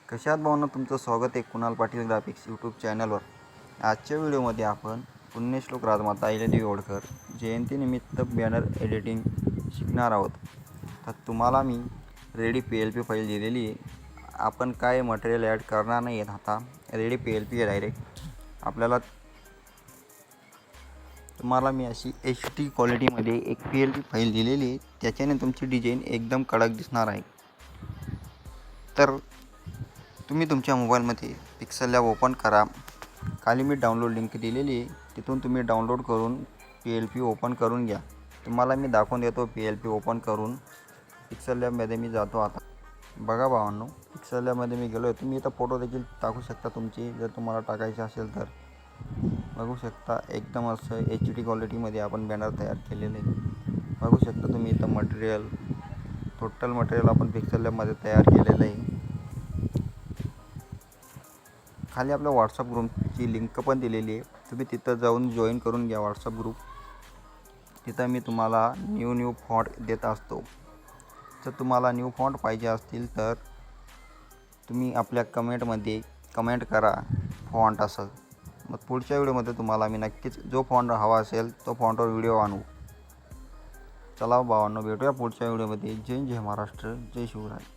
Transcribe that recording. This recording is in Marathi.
कशात भावना तुमचं स्वागत आहे कुणाल पाटील ग्राफिक्स यूट्यूब चॅनलवर। आजच्या व्हिडिओमध्ये आपण पुण्यश्लोक राजमाता अहिल्यादेवी होळकर जयंतीनिमित्त बॅनर एडिटिंग शिकणार आहोत। तर तुम्हाला मी रेडी PLP फाईल दिलेली आहे। आपण काय मटेरियल ॲड करणार नाही आहे। आता रेडी PLP आहे डायरेक्ट आपल्याला। तुम्हाला मी अशी HD क्वालिटीमध्ये एक PLP फाईल दिलेली आहे, त्याच्याने तुमची डिझाईन एकदम कडक दिसणार आहे। तर तुम्ही तुमच्या मोबाईलमध्ये पिक्सल लॅब ओपन करा। खाली मी डाउनलोड लिंक दिलेली आहे, तिथून तुम्ही डाउनलोड करून PLP ओपन करून घ्या। तुम्हाला मी दाखवून देतो PLP ओपन करून। पिक्सल लॅबमध्ये मी जातो आता। बघा भावांनो, पिक्सल लॅबमध्ये मी गेलो आहे। तुम्ही इथं फोटो देखील टाकू शकता तुमची, जर तुम्हाला टाकायचे असेल तर। बघू शकता एकदम असं HD क्वालिटीमध्ये आपण बॅनर तयार केलेले आहे। बघू शकता तुम्ही इथं मटेरियल, टोटल मटेरियल आपण पिक्सल लॅबमध्ये तयार केलेलं आहे। खाली आपल्या व्हॉट्सअप ग्रुपची लिंक पण दिलेली आहे, तुम्ही तिथं जाऊन जॉईन करून घ्या व्हॉट्सअप ग्रुप। तिथं मी तुम्हाला न्यू फॉन्ट देत असतो। जर तुम्हाला न्यू फॉन्ट पाहिजे असतील तर तुम्ही आपल्या कमेंटमध्ये कमेंट करा फॉन्ट असं। मग पुढच्या व्हिडिओमध्ये तुम्हाला मी नक्कीच जो फॉन्ट हवा असेल तो फॉन्टवर व्हिडिओ आणू। चला भावांनो, भेटूया पुढच्या व्हिडिओमध्ये। जय जय महाराष्ट्र, जय शिवराय।